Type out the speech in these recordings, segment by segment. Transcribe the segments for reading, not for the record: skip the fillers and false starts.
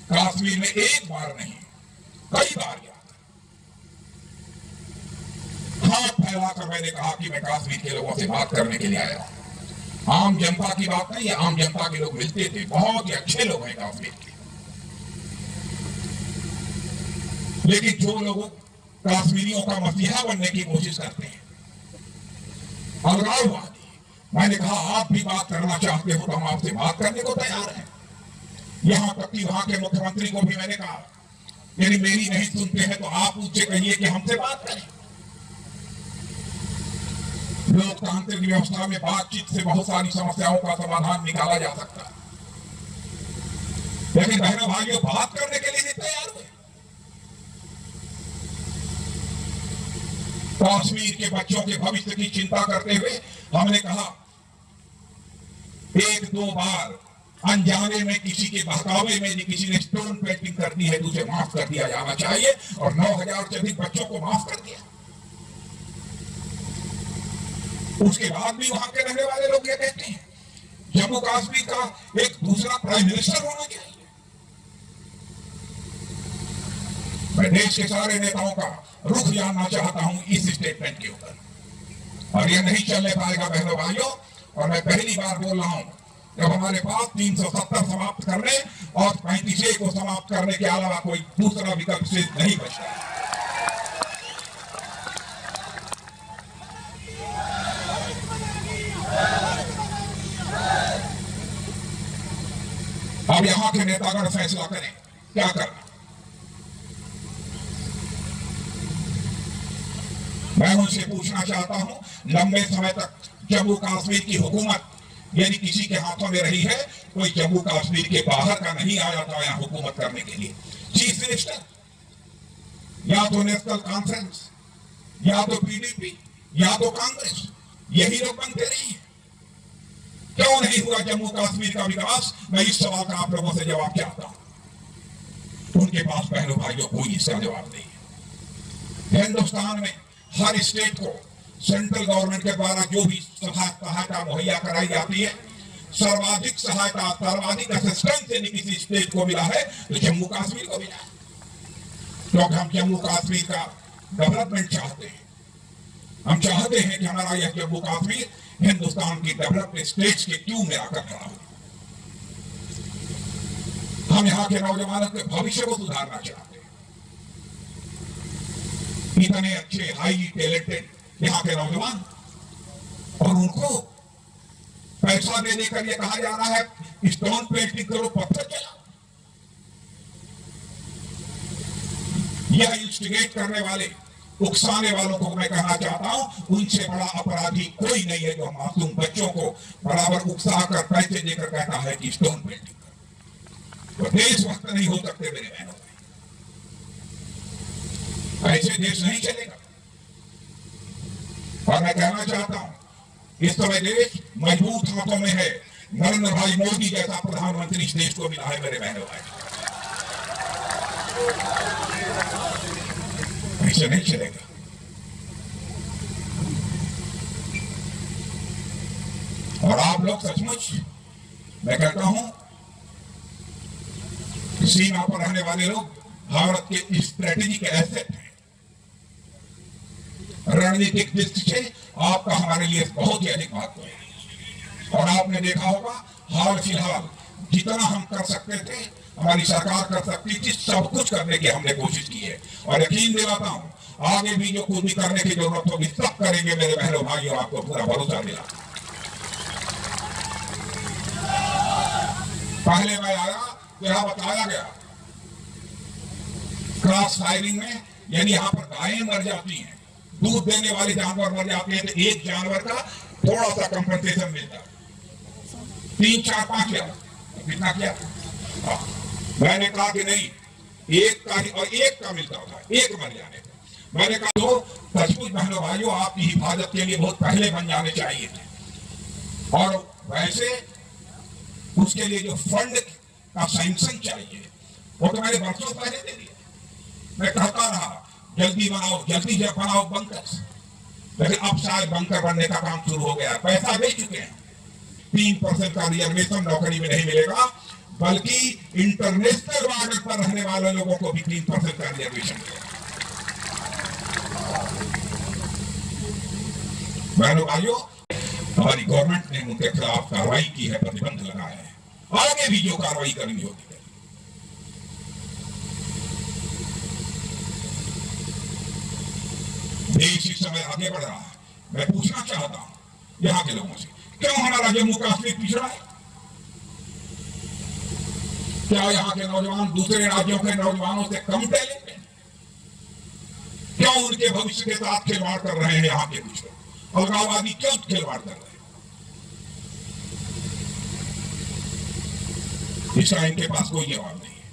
कश्मीर में एक बार नहीं कई बार गया, हाथ फैलाकर मैंने कहा कि मैं कश्मीर के लोगों से बात करने के लिए आया हूं। आम जनता की बात नहीं है, आम जनता के लोग मिलते थे, बहुत ही अच्छे लोग हैं कश्मीर के। लेकिन जो लोग कश्मीरियों का मसीहा बनने की कोशिश करते हैं, अलगाववादी, मैंने कहा आप भी बात करना चाहते हो तो हम आपसे बात करने को तैयार हैं। यहां तक कि वहां के मुख्यमंत्री को भी मैंने कहा यदि मेरी नहीं सुनते हैं तो आप उनसे कहिए कि हमसे बात करें। लोकतांत्रिक व्यवस्था में बातचीत से बहुत सारी समस्याओं का समाधान निकाला जा सकता है, लेकिन बहनों भाइयों बात करने के लिए नहीं तैयार हुए। कश्मीर के बच्चों के भविष्य की चिंता करते हुए हमने कहा एक दो बार अनजाने में किसी के बहकावे में किसी ने स्टोन पेंटिंग कर दी है तो उसे माफ कर दिया जाना चाहिए, और 9,000 से अधिक बच्चों को माफ कर दिया। उसके बाद भी वहां के रहने वाले लोग ये कहते हैं जम्मू कश्मीर का एक दूसरा प्राइम मिनिस्टर होना चाहिए। मैं देश के सारे नेताओं का रुख जानना चाहता हूं इस स्टेटमेंट के ऊपर, और यह नहीं चलने पाएगा बहनों भाइयों। और मैं पहली बार बोल रहा हूं जब हमारे पास 370 समाप्त करने और 35 को समाप्त करने के अलावा कोई दूसरा विकल्प शेष नहीं बचता। अब यहां के नेतागण फैसला करें क्या करना। मैं उनसे पूछना चाहता हूं, लंबे समय तक जम्मू कश्मीर की हुकूमत यदि किसी के हाथों में रही है, कोई जम्मू कश्मीर के बाहर का नहीं आया था यहां हुकूमत करने के लिए। चीफ मिनिस्टर या तो नेशनल कॉन्फ्रेंस, या तो पीडीपी, या तो कांग्रेस, यही लोग बनते रही है। क्यों नहीं हुआ जम्मू कश्मीर का विकास? मैं इस सवाल का आप लोगों से जवाब चाहता हूं। उनके पास बहनों भाइयों कोई इसका जवाब नहीं है। हिंदुस्तान में हर स्टेट को सेंट्रल गवर्नमेंट के द्वारा जो भी सहायता मुहैया कराई जाती है, सर्वाधिक सहायता, सर्वाधिक असिस्टेंस यदि किसी स्टेट को मिला है तो जम्मू कश्मीर को मिला है, क्योंकि हम जम्मू कश्मीर का डेवलपमेंट चाहते हैं। हम चाहते हैं कि हमारा यह जम्मू कश्मीर हिंदुस्तान की डेवलप्ड स्टेट्स के क्यों में आकर खड़ा हो। हम यहाँ के नौजवानों के भविष्य को सुधारना चाहते हैं। इतने अच्छे हाईली टैलेंटेड यहाँ के नौजवान, और उनको पैसा देने के लिए कहा जा रहा है स्टोन पेंटिंग करो, पत्थर चलाओ। यह इंस्टिगेट करने वाले, उकसाने वालों को मैं कहना चाहता हूं, उनसे बड़ा अपराधी कोई नहीं है जो मासूम बच्चों को बराबर उकसा कर पैसे देकर कहता है कि स्टोन पेंटिंग करो। तो देशभक्त नहीं हो सकते मेरे बहनों, ऐसे देश नहीं चलेगा। और मैं कहना चाहता हूं इस समय देश मजबूत हाथों में है। नरेंद्र भाई मोदी जैसा प्रधानमंत्री इस देश को मिला है मेरे बहनों भाई, ऐसे नहीं चलेगा। और आप लोग सचमुच, मैं कहता हूं, सीमा पर रहने वाले लोग भारत के स्ट्रेटेजिक एसेट हैं। रणनीतिक दृष्टि से आपका हमारे लिए बहुत ही अधिक महत्व है। और आपने देखा होगा हाल फिलहाल जितना हम कर सकते थे, हमारी सरकार कर सकती थी, सब कुछ करने की हमने कोशिश की है। और यकीन दिलाता हूं आगे भी जो कुछ भी करने की जरूरत होगी सब करेंगे मेरे बहनों भाइयों, आपको पूरा भरोसा मिला। पहले मैं आया तो यहां बताया गया क्रॉस फायरिंग में यानी यहां पर गायें मर जाती हैं, दूध देने वाले जानवर मर जाते हैं, तो एक जानवर का थोड़ा सा कंपनसेशन मिलता है, 3, 4, 5 हजार कितना किया। मैंने कहा कि नहीं, एक का ही, और एक का मिलता था, एक मर जाने का। मैंने कहा तो सचमुच बहनों भाइयों आपकी हिफाजत के लिए बहुत पहले बन जाने चाहिए थे। और वैसे उसके लिए जो फंड का सैंक्शन चाहिए वो तो मैंने बरसों पहले दे दिया। मैं कहता रहा जल्दी बनाओ, जल्दी जब बनाओ बंकर, लेकिन अब शायद बंकर बनने का काम शुरू हो गया। पैसा दे चुके हैं। 3% का रिजर्वेशन नौकरी में नहीं मिलेगा, बल्कि इंटरनेशनल बॉर्डर पर रहने वाले लोगों को भी 3% का रिजर्वेशन दिया। बहनों भाइयों, हमारी गवर्नमेंट ने उनके खिलाफ कार्रवाई की है, प्रतिबंध लगाया है, आगे भी जो कार्रवाई करनी होगी। देश इस समय आगे बढ़ रहा है। मैं पूछना चाहता हूं यहां के लोगों से, क्यों हमारा जम्मू कश्मीर पिछड़ा है? क्या यहां के नौजवान दूसरे राज्यों के नौजवानों से कम टैलेंट हैं? क्यों उनके भविष्य के साथ खिलवाड़ कर रहे हैं? यहां के कुछ लोग अलगाववादी क्यों खिलवाड़ कर रहे हैं? इसका इनके पास कोई जवाब नहीं है।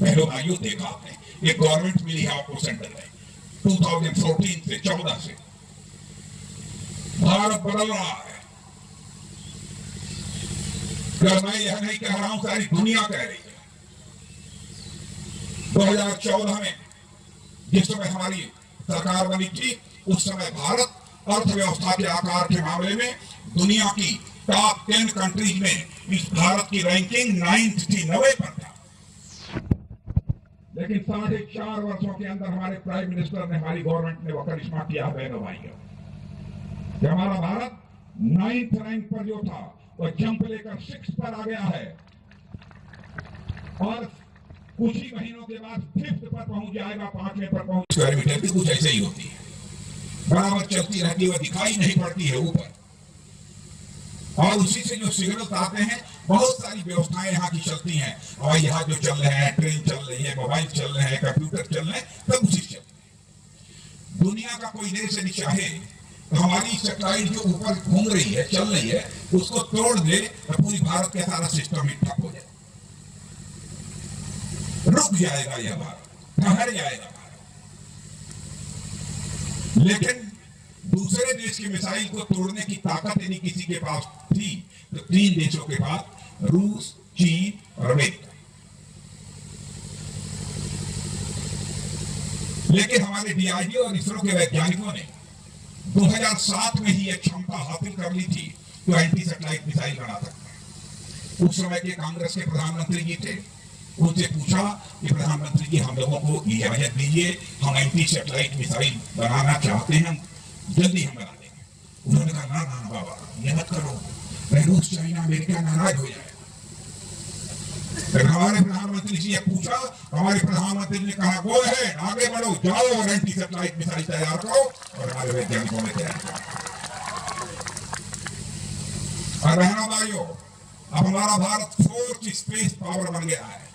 बहनों भाइयों, देखा आपने, एक गवर्नमेंट मिली है आपको सेंटर में 2014 से 14 से भारत बदल रहा है। क्या मैं यह नहीं कह रहा हूं, सारी दुनिया कह रही है। 2014 में जिस समय हमारी सरकार बनी थी, उस समय भारत अर्थव्यवस्था के आकार के मामले में दुनिया की टॉप 10 कंट्रीज में इस भारत की रैंकिंग 9th थी, 90 पर था। लेकिन 4.5 वर्षों के अंदर हमारे प्राइम मिनिस्टर ने, हमारी गवर्नमेंट ने वो करिश्मा किया। बहनों भाइयों, कि हमारा भारत 9th रैंक पर जो था वो जंप लेकर 6 पर आ गया है और कुछ ही महीनों के बाद 5th पर पहुंच जाएगा, 5वें पर पहुंच। स्क्वायर मीटर की कुछ ऐसे ही होती है, बराबर चलती रहती है, दिखाई नहीं पड़ती है ऊपर, और उसी से जो सिग्नल्स आते हैं, बहुत सारी व्यवस्थाएं यहाँ की चलती हैं। और यहाँ जो चल रहे हैं, ट्रेन चल रही है, मोबाइल चल रहे हैं, कंप्यूटर चल रहे हैं, सब उसी से चल रहे हैं। दुनिया का कोई देश यदि चाहे तो हमारी सैटेलाइट जो ऊपर घूम रही है, चल रही है, उसको तोड़ दे तो पूरी भारत का सारा सिस्टम ही ठप हो जाए, रुक जाएगा यह भारत, ठहर जाएगा भारत। लेकिन दूसरे देश की मिसाइल को तोड़ने की ताकत यदि किसी के पास थी तो 3 देशों के पास, रूस, चीन और अमेरिका। लेकिन हमारे डीआरडीओ और इसरो के वैज्ञानिकों ने 2007 में ही एक क्षमता हासिल कर ली थी तो एंटी सैटेलाइट मिसाइल बना सकते हैं। उस समय के कांग्रेस के प्रधानमंत्री जी थे, उनसे पूछा कि प्रधानमंत्री जी, हम लोगों को इजाजत दीजिए, हम एंटी सैटेलाइट मिसाइल बनाना चाहते हैं, जल्दी हम बना देंगे। उन्होंने कहा, ना ना बाबा, ये मत करो, रूस, चाइना, अमेरिका नाराज हो जाए। फिर हमारे प्रधानमंत्री जी ने पूछा, हमारे प्रधानमंत्री ने कहा, गो है, आगे बढ़ो, जाओ और एंटी सैटेलाइट मिसाइल तैयार करो, और हमारे वैज्ञानिकों ने तैयार किया। और बहनों भाइयों, अब हमारा भारत 4th स्पेस पावर बन गया है।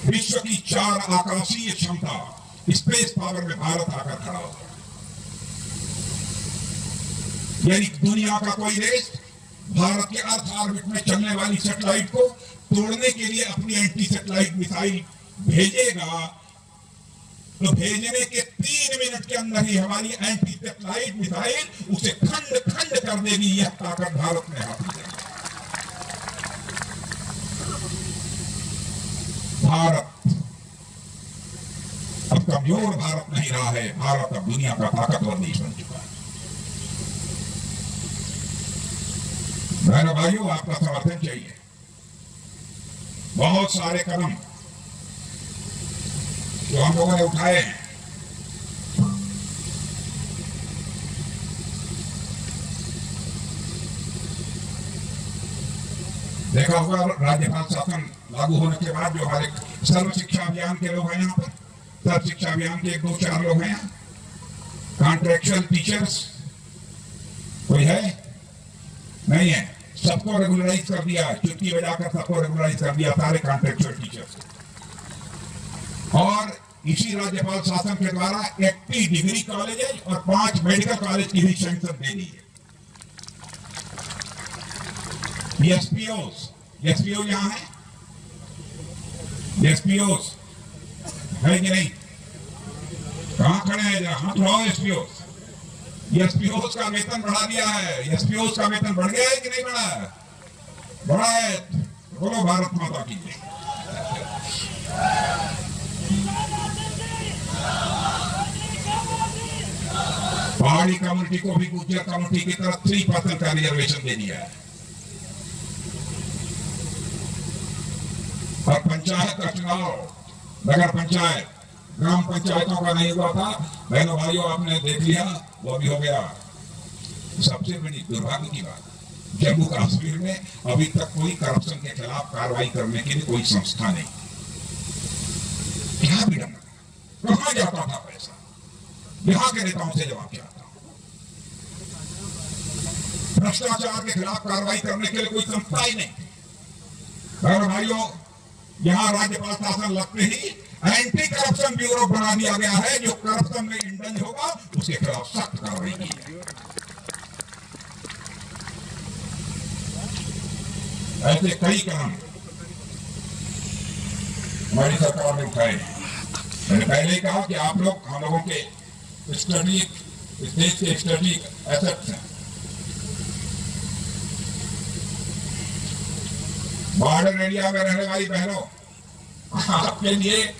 विश्व की 4 आकाशीय क्षमता स्पेस पावर में भारत आकर खड़ा होगा। यानी दुनिया का कोई देश भारत के अर्थ ऑर्बिट में चलने वाली सैटेलाइट को तोड़ने के लिए अपनी एंटी सैटेलाइट मिसाइल भेजेगा तो भेजने के 3 मिनट के अंदर ही हमारी एंटी सैटेलाइट मिसाइल उसे खंड खंड कर देगी। यह ताकत भारत में हासिल है। भारत अब कमजोर भारत नहीं रहा है, भारत अब दुनिया का ताकतवर देश बन चुका है। बहनों भाइयों, आपका समर्थन चाहिए। बहुत सारे कदम जो हम लोगों ने उठाए हैं, देखा होगा राज्यपाल शासन लागू होने के बाद जो हमारे सर्व शिक्षा अभियान के लोग हैं, यहाँ पर सर्व शिक्षा अभियान के 1-2-4 लोग हैं, कॉन्ट्रेक्चुअल टीचर्स कोई है नहीं है, सबको रेगुलराइज कर दिया, चुटकी बजाकर सबको रेगुलराइज कर दिया, सारे कॉन्ट्रेक्चुअल टीचर्स। और इसी राज्यपाल शासन के द्वारा 80 डिग्री कॉलेज और 5 मेडिकल कॉलेज की भी सैंक्शन दे दी है। एसपीओ यहाँ है, एसपीओ है कि नहीं? कहाँ खड़े हैं? जरा हाथ उठाओ। एसपीओ का वेतन बढ़ा दिया है। एसपीओ का वेतन बढ़ गया है कि नहीं बढ़ा है? बढ़ा है। बोलो भारत माता की जय। पहाड़ी कम्युनिटी को भी गुर्जर कम्युनिटी की तरफ 3% का रिजर्वेशन दे दिया है। और पंचायत का चुनाव, नगर पंचायत, ग्राम पंचायतों का नहीं हुआ था। बहनों भाइयों, आपने देख लिया, वो भी हो गया। सबसे बड़ी दुर्भाग्य की बात, जम्मू कश्मीर में अभी तक कोई करप्शन के खिलाफ कार्रवाई करने के लिए कोई संस्था नहीं। क्या विडंबना, कहां जाता था पैसा? यहां के नेताओं से जवाब चाहता हूं। भ्रष्टाचार के खिलाफ कार्रवाई करने के लिए कोई संस्था ही नहीं। बहनों भाइयों, यहां राज्यपाल शासन लगते ही एंटी करप्शन ब्यूरो बना दिया गया है। जो करप्शन में इंडल्ज होगा उसके खिलाफ सख्त कार्रवाई की जाएगी। ऐसे कई कदम हमारी सरकार ने उठाए। मैंने पहले ही कहा कि आप लोग हम लोगों के स्ट्रेटेजिक, देश के स्ट्रेटेजिक एसेट्स हैं। बॉर्डर एरिया में रहने वाली बहनों, आपके लिए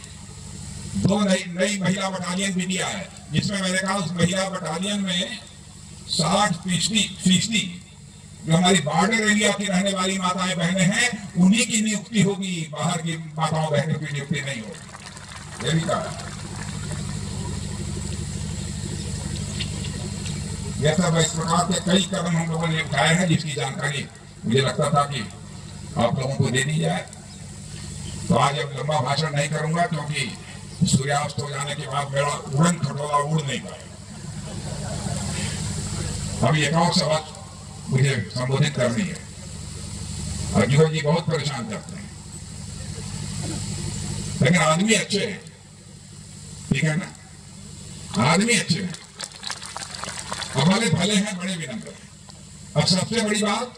2 नई महिला बटालियन भी दिया है, जिसमें मैंने कहा उस महिला बटालियन में 60% जो हमारी बॉर्डर एरिया की रहने वाली माताएं बहनें हैं, उन्हीं की नियुक्ति होगी, बाहर की माताओं बहनों की नियुक्ति नहीं होगी। ये भी कहा। यह सब इस प्रकार के कई कदम हम लोगों ने उठाए हैं, जिसकी जानकारी मुझे लगता था कि आप लोगों को दे दी जाए। तो आज अब लंबा भाषण नहीं करूंगा, क्योंकि सूर्यास्त हो जाने के बाद मेरा उड़न खटोला उड़ नहीं पाएगा। अभी एक और सवाल मुझे संबोधित करनी है। अजीब जी बहुत परेशान करते हैं, लेकिन आदमी अच्छे हैं, ठीक है ना? आदमी अच्छे हैं, हमारे भले हैं, बड़े विनम्र हैं। अब सबसे बड़ी बात,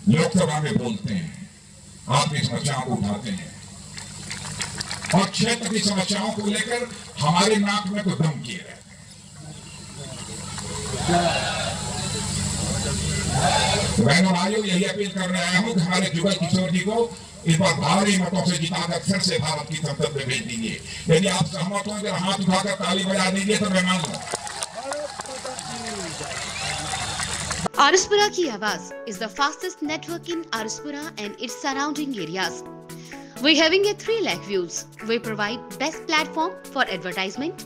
लोकसभा में बोलते हैं, आपकी समस्याओं को उठाते हैं, और क्षेत्र की समस्याओं को लेकर हमारे नाक में तो दम किए रहते हैं। बहनों भाइयों, यही अपील करने आया हूं कि हमारे जुगल किशोर जी को इस बार भारी मतों से जिताकर फिर से भारत की संसद में भेज दीजिए। यदि आप सहमत हो, अगर हाथ उठाकर ताली बजा दीजिए तो मैं मान लूं। Araspura Ki Awaaz is the fastest network in Araspura and its surrounding areas. We're having a 3 lakh views. We provide best platform for advertisement.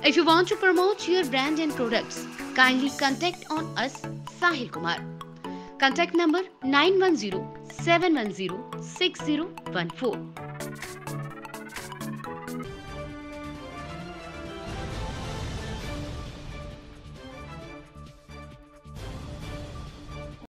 If you want to promote your brand and products, kindly contact on us, Sahil Kumar. Contact number 9107106014.